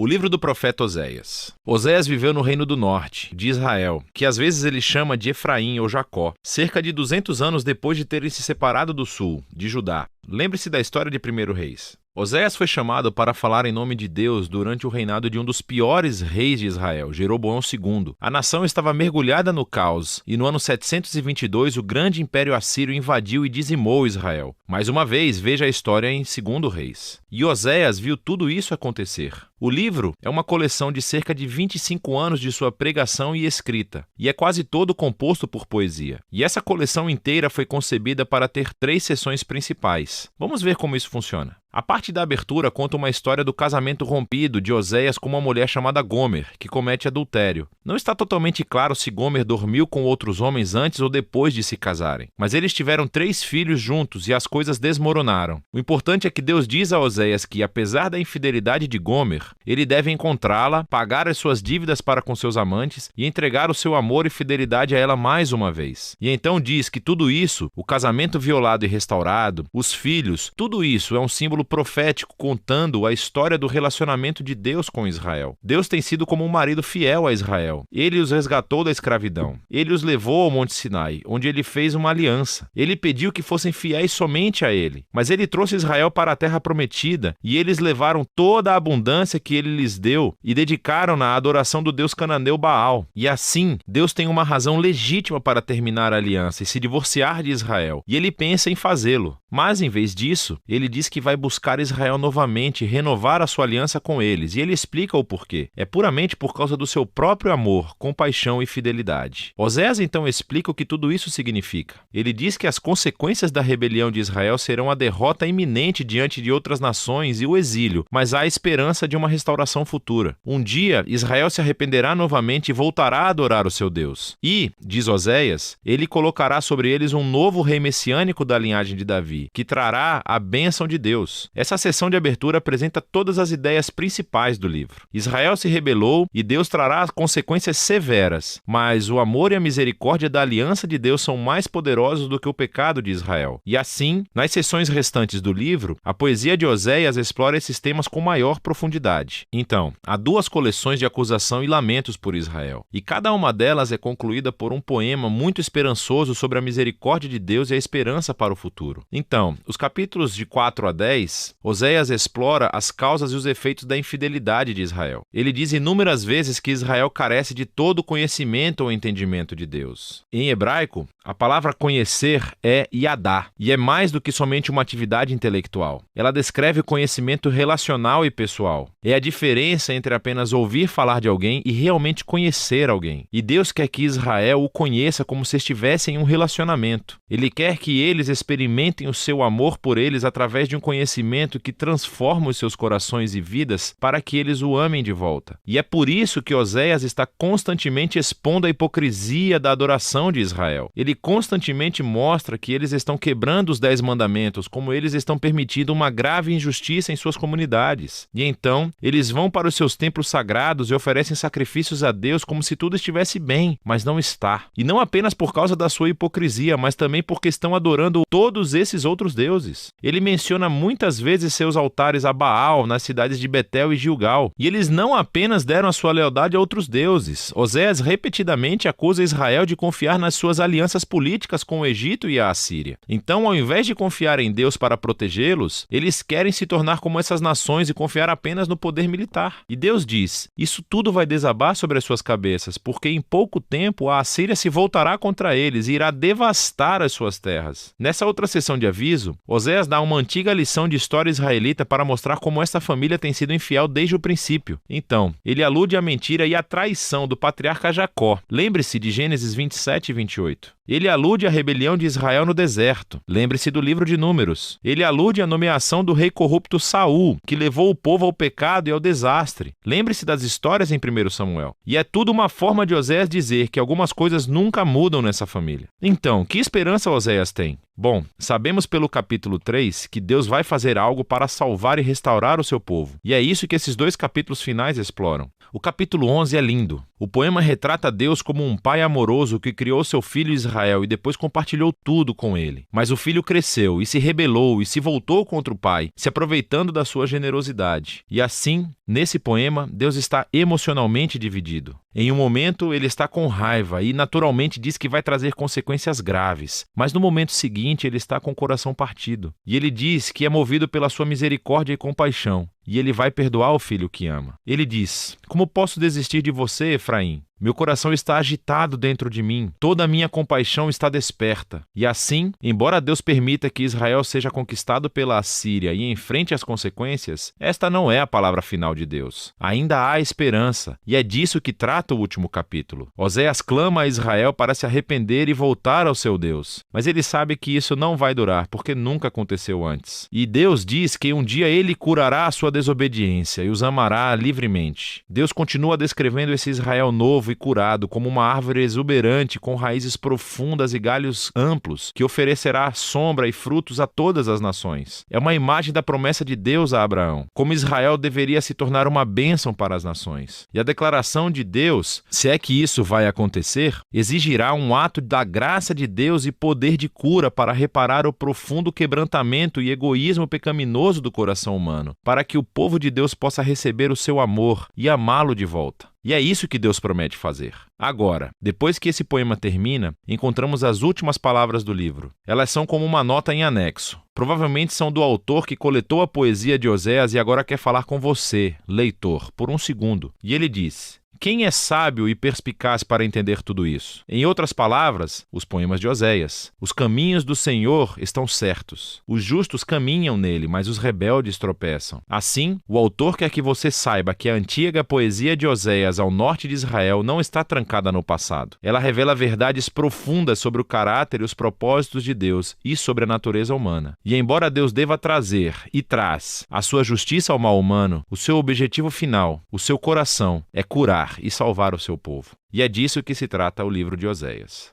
O livro do profeta Oséias. Oséias viveu no reino do norte, de Israel, que às vezes ele chama de Efraim ou Jacó, cerca de 200 anos depois de terem se separado do sul, de Judá. Lembre-se da história de 1 Reis. Oséias foi chamado para falar em nome de Deus durante o reinado de um dos piores reis de Israel, Jeroboão II. A nação estava mergulhada no caos, e no ano 722 o grande império assírio invadiu e dizimou Israel. Mais uma vez, veja a história em 2 Reis. E Oséias viu tudo isso acontecer. O livro é uma coleção de cerca de 25 anos de sua pregação e escrita, e é quase todo composto por poesia. E essa coleção inteira foi concebida para ter 3 seções principais. Vamos ver como isso funciona. A parte da abertura conta uma história do casamento rompido de Oséias com uma mulher chamada Gomer, que comete adultério. Não está totalmente claro se Gomer dormiu com outros homens antes ou depois de se casarem, mas eles tiveram 3 filhos juntos e as coisas desmoronaram. O importante é que Deus diz a Oséias que, apesar da infidelidade de Gomer, ele deve encontrá-la, pagar as suas dívidas para com seus amantes e entregar o seu amor e fidelidade a ela mais uma vez. E então diz que tudo isso, o casamento violado e restaurado, os filhos, tudo isso é um símbolo profético contando a história do relacionamento de Deus com Israel. Deus tem sido como um marido fiel a Israel. Ele os resgatou da escravidão. Ele os levou ao Monte Sinai, onde ele fez uma aliança. Ele pediu que fossem fiéis somente a ele. Mas ele trouxe Israel para a terra prometida e eles levaram toda a abundância que ele lhes deu e dedicaram-na à adoração do deus cananeu Baal. E assim, Deus tem uma razão legítima para terminar a aliança e se divorciar de Israel. E ele pensa em fazê-lo. Mas, em vez disso, ele diz que vai buscar Israel novamente e renovar a sua aliança com eles. E ele explica o porquê. É puramente por causa do seu próprio amor, compaixão e fidelidade. Oséias então explica o que tudo isso significa. Ele diz que as consequências da rebelião de Israel serão a derrota iminente diante de outras nações e o exílio, mas há a esperança de uma restauração futura. Um dia, Israel se arrependerá novamente e voltará a adorar o seu Deus. E, diz Oséias, ele colocará sobre eles um novo rei messiânico da linhagem de Davi, que trará a bênção de Deus. Essa sessão de abertura apresenta todas as ideias principais do livro. Israel se rebelou e Deus trará consequências severas, mas o amor e a misericórdia da aliança de Deus são mais poderosos do que o pecado de Israel. E assim, nas sessões restantes do livro, a poesia de Oséias explora esses temas com maior profundidade. Então, há 2 coleções de acusação e lamentos por Israel, e cada uma delas é concluída por um poema muito esperançoso sobre a misericórdia de Deus e a esperança para o futuro. Então, os capítulos de 4 a 10, Oséias explora as causas e os efeitos da infidelidade de Israel. Ele diz inúmeras vezes que Israel carece de todo o conhecimento ou entendimento de Deus. Em hebraico, a palavra conhecer é yadá, e é mais do que somente uma atividade intelectual. Ela descreve o conhecimento relacional e pessoal. É a diferença entre apenas ouvir falar de alguém e realmente conhecer alguém. E Deus quer que Israel o conheça como se estivesse em um relacionamento. Ele quer que eles experimentem o seu amor por eles através de um conhecimento que transforma os seus corações e vidas para que eles o amem de volta. E é por isso que Oséias está constantemente expondo a hipocrisia da adoração de Israel. Ele constantemente mostra que eles estão quebrando os 10 mandamentos, como eles estão permitindo uma grave injustiça em suas comunidades. E então, eles vão para os seus templos sagrados e oferecem sacrifícios a Deus como se tudo estivesse bem, mas não está. E não apenas por causa da sua hipocrisia, mas também porque estão adorando todos esses outros deuses. Ele menciona muitas vezes seus altares a Baal nas cidades de Betel e Gilgal. E eles não apenas deram a sua lealdade a outros deuses. Oséias repetidamente acusa Israel de confiar nas suas alianças políticas com o Egito e a Assíria. Então, ao invés de confiar em Deus para protegê-los, eles querem se tornar como essas nações e confiar apenas no poder militar. E Deus diz, isso tudo vai desabar sobre as suas cabeças, porque em pouco tempo a Assíria se voltará contra eles e irá devastar as suas terras. Nessa outra sessão de aviso, Oséias dá uma antiga lição de história israelita para mostrar como esta família tem sido infiel desde o princípio. Então, ele alude à mentira e à traição do patriarca Jacó. Lembre-se de Gênesis 27 e 28. Ele alude à rebelião de Israel no deserto. Lembre-se do livro de Números. Ele alude à nomeação do rei corrupto Saul, que levou o povo ao pecado e ao desastre. Lembre-se das histórias em 1 Samuel. E é tudo uma forma de Oséias dizer que algumas coisas nunca mudam nessa família. Então, que esperança Oséias tem? Bom, sabemos pelo capítulo 3 que Deus vai fazer algo para salvar e restaurar o seu povo. E é isso que esses 2 capítulos finais exploram. O capítulo 11 é lindo. O poema retrata Deus como um pai amoroso que criou seu filho Israel Israel e depois compartilhou tudo com ele. Mas o filho cresceu e se rebelou e se voltou contra o pai, se aproveitando da sua generosidade. E assim, nesse poema, Deus está emocionalmente dividido. Em um momento, ele está com raiva e naturalmente diz que vai trazer consequências graves. Mas no momento seguinte, ele está com o coração partido. E ele diz que é movido pela sua misericórdia e compaixão. E ele vai perdoar o filho que ama. Ele diz: como posso desistir de você, Efraim? Meu coração está agitado dentro de mim, toda a minha compaixão está desperta. E assim, embora Deus permita que Israel seja conquistado pela Assíria e enfrente as consequências, esta não é a palavra final de Deus. Ainda há esperança, e é disso que trata o último capítulo. Oséias clama a Israel para se arrepender e voltar ao seu Deus. Mas ele sabe que isso não vai durar, porque nunca aconteceu antes. E Deus diz que um dia ele curará a sua desobediência e os amará livremente. Deus continua descrevendo esse Israel novo e curado como uma árvore exuberante com raízes profundas e galhos amplos, que oferecerá sombra e frutos a todas as nações. É uma imagem da promessa de Deus a Abraão, como Israel deveria se tornar uma bênção para as nações. E a declaração de Deus, se é que isso vai acontecer, exigirá um ato da graça de Deus e poder de cura para reparar o profundo quebrantamento e egoísmo pecaminoso do coração humano, para que o povo de Deus possa receber o seu amor e amá-lo de volta. E é isso que Deus promete fazer. Agora, depois que esse poema termina, encontramos as últimas palavras do livro. Elas são como uma nota em anexo. Provavelmente são do autor que coletou a poesia de Oséias e agora quer falar com você, leitor, por um segundo. E ele diz: quem é sábio e perspicaz para entender tudo isso? Em outras palavras, os poemas de Oséias. Os caminhos do Senhor estão certos. Os justos caminham nele, mas os rebeldes tropeçam. Assim, o autor quer que você saiba que a antiga poesia de Oséias ao norte de Israel não está trancada no passado. Ela revela verdades profundas sobre o caráter e os propósitos de Deus e sobre a natureza humana. E embora Deus deva trazer e traz a sua justiça ao mal humano, o seu objetivo final, o seu coração, é curar e salvar o seu povo. E é disso que se trata o livro de Oséias.